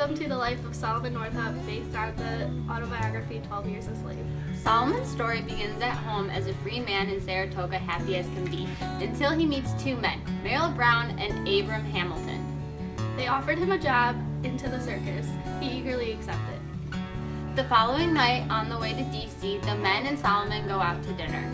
Welcome to the life of Solomon Northup, based on the autobiography 12 Years a Slave. Solomon's story begins at home as a free man in Saratoga, happy as can be, until he meets two men, Merrill Brown and Abram Hamilton. They offered him a job into the circus. He eagerly accepted. The following night, on the way to D.C., the men and Solomon go out to dinner.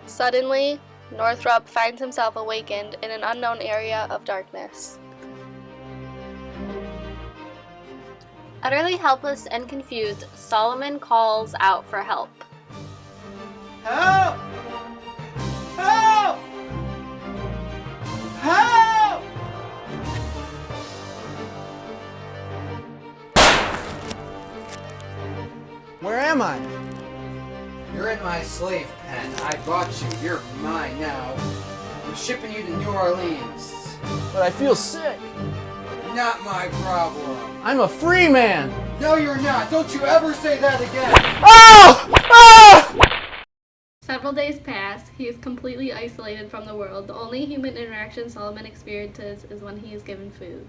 Suddenly, Northup finds himself awakened in an unknown area of darkness. Utterly helpless and confused, Solomon calls out for help. Help! Help! Help! Where am I? You're in my slave pen. I bought you. You're mine now. I'm shipping you to New Orleans. But I feel sick. Not my problem. I'm a free man. No, you're not. Don't you ever say that again. Oh! Oh! Several days pass. He is completely isolated from the world. The only human interaction Solomon experiences is when he is given food.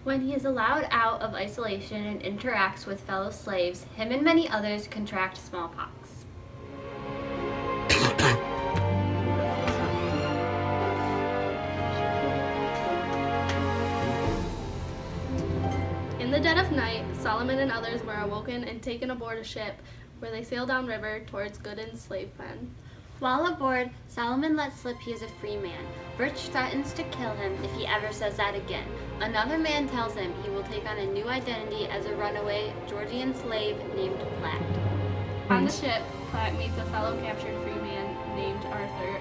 When he is allowed out of isolation and interacts with fellow slaves, him and many others contract smallpox. In the dead of night, Solomon and others were awoken and taken aboard a ship, where they sailed downriver towards Gooden's slave pen. While aboard, Solomon lets slip he is a free man. Birch threatens to kill him if he ever says that again. Another man tells him he will take on a new identity as a runaway Georgian slave named Platt. On the ship, Platt meets a fellow captured free man named Arthur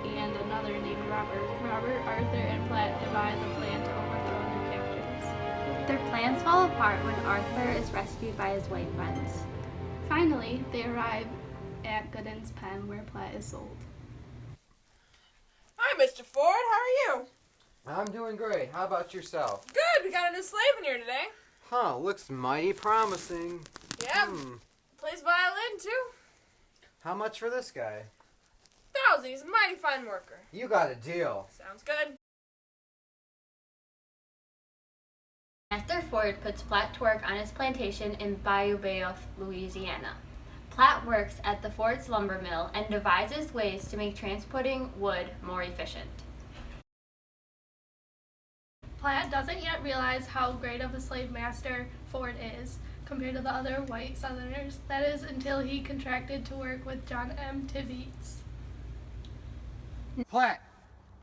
and another named Robert. Robert, Arthur, and Platt devise a plan to overthrow their captors. Their plans fall apart when Arthur is rescued by his white friends. Finally, they arrive at Gooden's pen, where Platt is sold. Hi, Mr. Ford. How are you? I'm doing great. How about yourself? Good. We got a new slave in here today. Huh, looks mighty promising. Yeah. Plays violin, too. How much for this guy? 1,000. He's a mighty fine worker. You got a deal. Sounds good. Master Ford puts Platt to work on his plantation in Bayou Boeuf, Louisiana. Platt works at the Ford's lumber mill and devises ways to make transporting wood more efficient. Platt doesn't yet realize how great of a slave master Ford is compared to the other white Southerners. That is until he contracted to work with John M. Tibeats. Platt,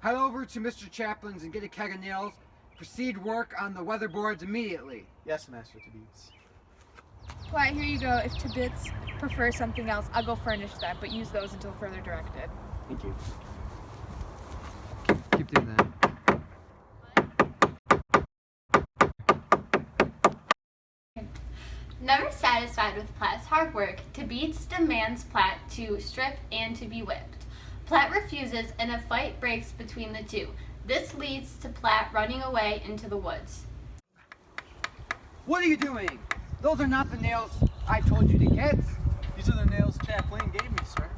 head over to Mr. Chaplin's and get a keg of nails. Proceed work on the weatherboards immediately. Yes, Master Tibeats. Platt, here you go. If Tibbetts prefers something else, I'll go furnish that, but use those until further directed. Thank you. Keep doing that. Never satisfied with Platt's hard work, Tibeats demands Platt to strip and to be whipped. Platt refuses and a fight breaks between the two. This leads to Platt running away into the woods. What are you doing? Those are not the nails I told you to get. These are the nails Chaplain gave me, sir.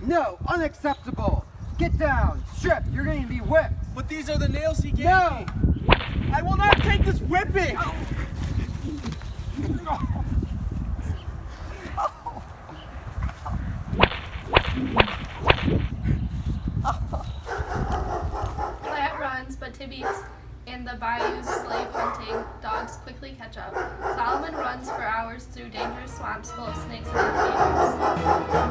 No, unacceptable. Get down, strip, you're going to be whipped. But these are the nails he gave No! me. I will not take this whipping! Platt runs, but Tibeats and the Bayou's slave hunting dogs quickly catch up. Solomon runs for hours through dangerous swamps full of snakes and alligators.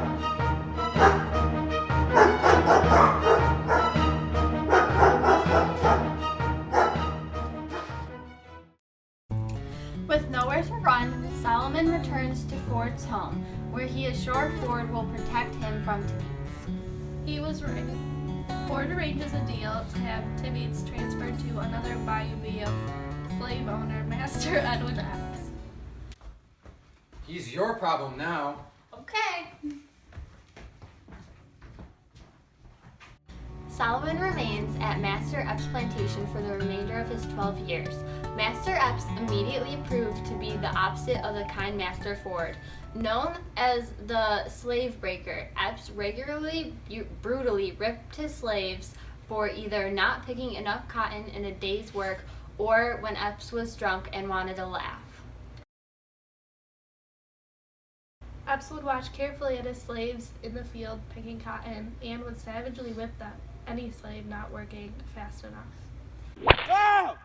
With nowhere to run, Solomon returns to Ford's home, where he is sure Ford will protect him from Tibeats. He was right. Ford arranges a deal to have Tibeats transferred to another Bayou Boeuf slave owner, Master Edwin Epps. He's your problem now. Okay. Solomon remains at Master Epps' plantation for the remainder of his 12 years. Master Epps immediately proved to be the opposite of the kind Master Ford. Known as the slave breaker, Epps regularly brutally ripped his slaves for either not picking enough cotton in a day's work or when Epps was drunk and wanted to laugh. Epps would watch carefully at his slaves in the field picking cotton and would savagely whip them, any slave not working fast enough. Ow!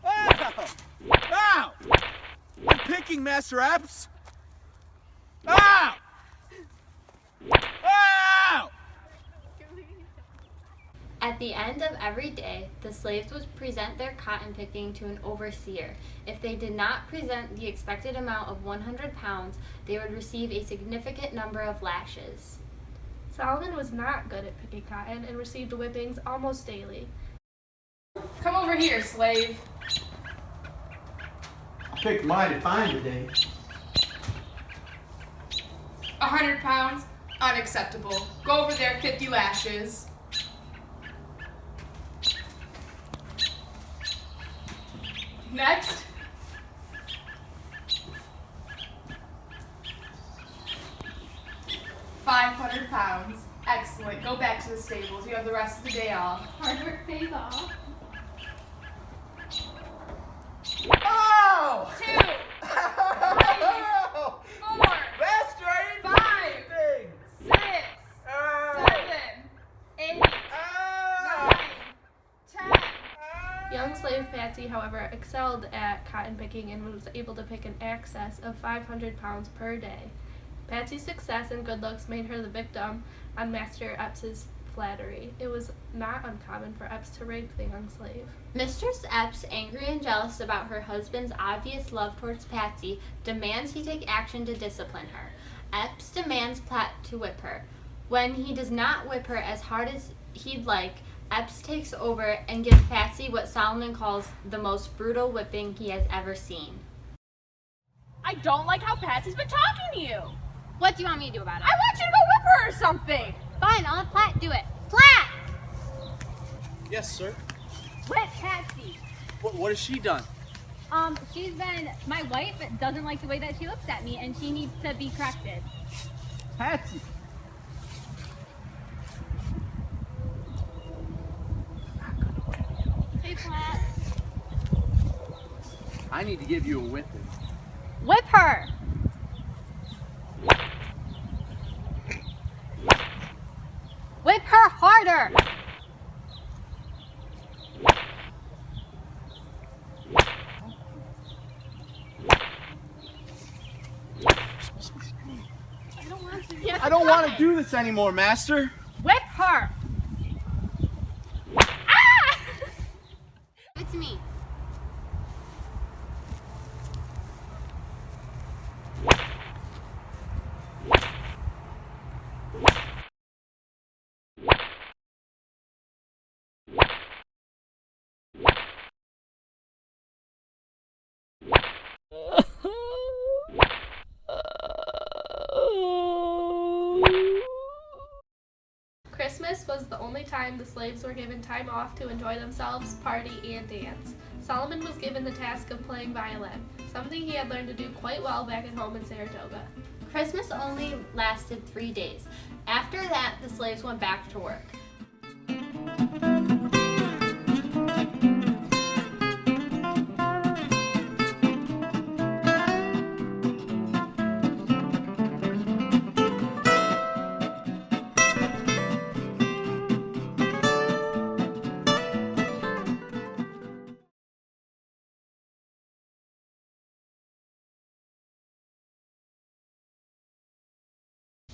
Ow! Ow! I'm picking, Master Epps! Ow! Ow! At the end of every day, the slaves would present their cotton picking to an overseer. If they did not present the expected amount of 100 pounds, they would receive a significant number of lashes. Solomon was not good at picking cotton and received whippings almost daily. Come over here, slave. Picked mighty fine today. 100 pounds? Unacceptable. Go over there, 50 lashes. Next. £500. Excellent. Go back to the stables. You have the rest of the day off. Hard work pays off. Ow! 2, 3, 4, Master, I ain't 5, anything! 6, Ow! 7, 8, 9, Ow! 10. Young slave Patsy, however, excelled at cotton picking and was able to pick an excess of 500 pounds per day. Patsy's success and good looks made her the victim on Master Epps's flattery. It was not uncommon for Epps to rape the young slave. Mistress Epps, angry and jealous about her husband's obvious love towards Patsy, demands he take action to discipline her. Epps demands Platt to whip her. When he does not whip her as hard as he'd like, Epps takes over and gives Patsy what Solomon calls the most brutal whipping he has ever seen. I don't like how Patsy's been talking to you. What do you want me to do about it? I want you to go whip her or something. Fine, I'll have Platt do it. Platt! Yes, sir. Whip Patsy. What has she done? My wife doesn't like the way that she looks at me and she needs to be corrected. Patsy. Hey, Platt. I need to give you a whipping. Whip her! Whip her harder! I don't want to do this anymore, Master. Whip her. Ah! It's me. Christmas was the only time the slaves were given time off to enjoy themselves, party, and dance. Solomon was given the task of playing violin, something he had learned to do quite well back at home in Saratoga. Christmas only lasted 3 days. After that, the slaves went back to work.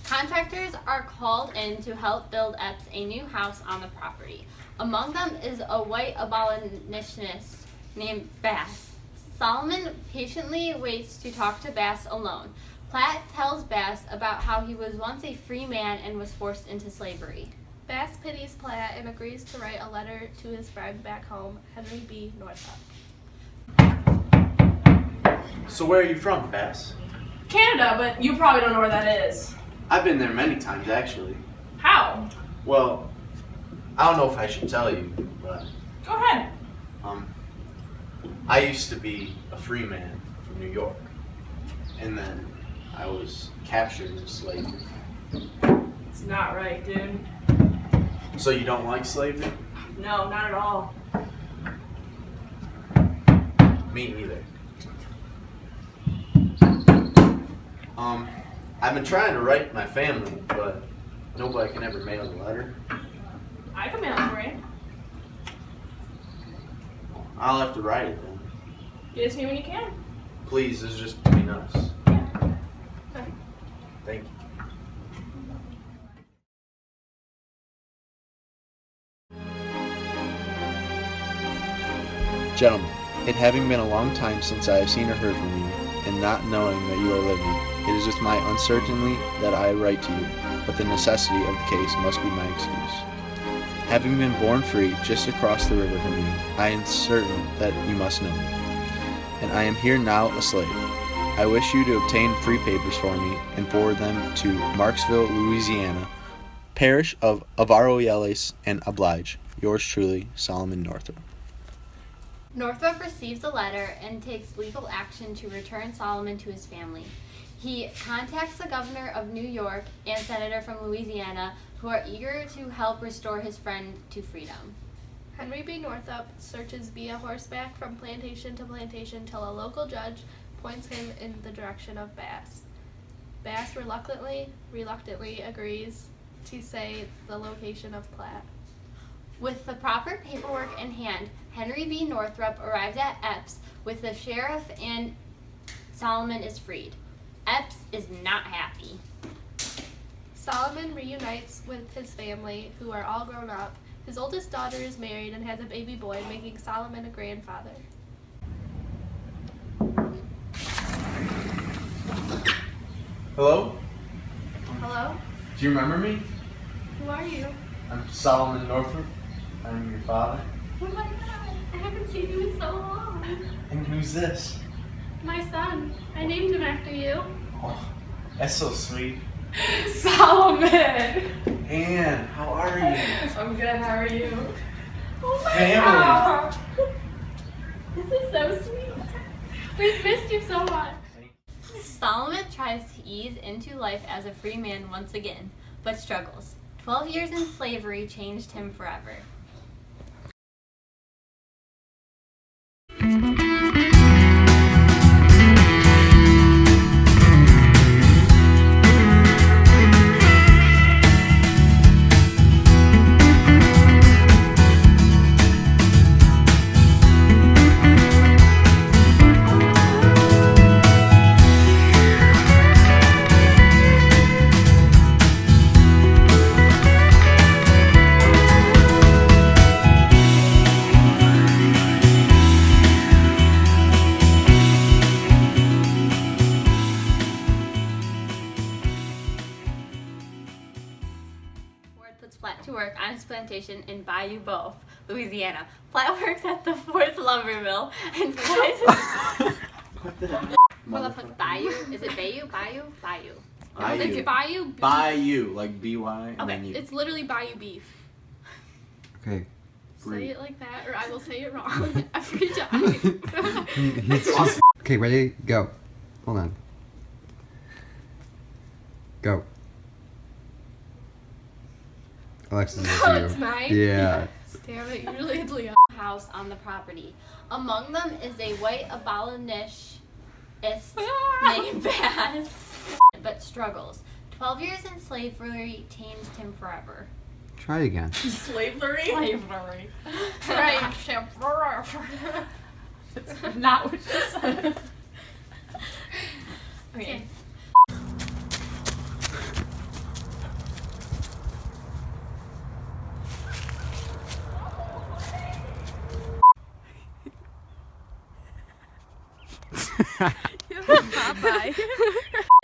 Contractors are called in to help build Epps a new house on the property. Among them is a white abolitionist named Bass. Solomon patiently waits to talk to Bass alone. Platt tells Bass about how he was once a free man and was forced into slavery. Bass pities Platt and agrees to write a letter to his friend back home, Henry B. Northup. So where are you from, Bass? Canada, but you probably don't know where that is. I've been there many times, actually. How? Well, I don't know if I should tell you, but Go ahead. I used to be a free man from New York, and then I was captured as a slave. It's not right, dude. So you don't like slavery? No, not at all. Me neither. I've been trying to write my family, but nobody can ever mail a letter. I can mail it for you. I'll have to write it then. Get it to me when you can. Please, this is just between us. Okay. Thank you. Gentlemen, it having been a long time since I have seen or heard from you, and not knowing that you are living, it is with my uncertainty that I write to you, but the necessity of the case must be my excuse. Having been born free just across the river from you, I am certain that you must know me, and I am here now a slave. I wish you to obtain free papers for me and forward them to Marksville, Louisiana, parish of Arroyales, and oblige. Yours truly, Solomon Northrop. Northrop receives the letter and takes legal action to return Solomon to his family. He contacts the governor of New York and senator from Louisiana, who are eager to help restore his friend to freedom. Henry B. Northup searches via horseback from plantation to plantation till a local judge points him in the direction of Bass. Bass reluctantly agrees to say the location of Platt. With the proper paperwork in hand, Henry B. Northrop arrives at Epps with the sheriff, and Solomon is freed. Epps is not happy. Solomon reunites with his family, who are all grown up. His oldest daughter is married and has a baby boy, making Solomon a grandfather. Hello? Hello? Do you remember me? Who are you? I'm Solomon Northrop. I'm your father. Oh my god, I haven't seen you in so long. And who's this? My son. I named him after you. Oh, that's so sweet. Solomon! Anne, how are you? I'm good, how are you? Oh my Family. god. This is so sweet. We've missed you so much. Solomon tries to ease into life as a free man once again, but struggles. 12 years in slavery changed him forever. Puts Platt to work on his plantation in Bayou Boeuf, Louisiana. Platt works at the Ford's lumber mill and supplies Bayou? Is it Bayou? Bayou? Bayou. Bayou. It's Bayou beef. Bayou, like B-Y, and then Okay, you. it's literally Bayou beef. Okay. Say it like that, or I will say it wrong every time. Okay, ready? Go. Hold on. Go. Alexis, it's Oh, you. it's mine? Yeah. Damn it, usually it's Leon. house on the property. Among them is a white abolitionist named Bass, but struggles. 12 years in slavery changed him forever. Try again. Slavery? Slavery. Right. It's not what you said. Okay. Popeye.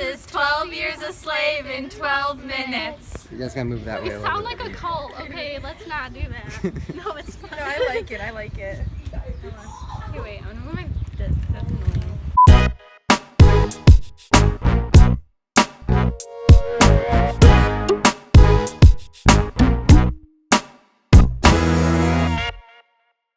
Is 12 years a slave in 12 minutes. You guys gotta move that way. We a sound little like a cult. Okay, let's not do that. No, it's fine. No, I like it. I like it. Okay, wait. I'm gonna move my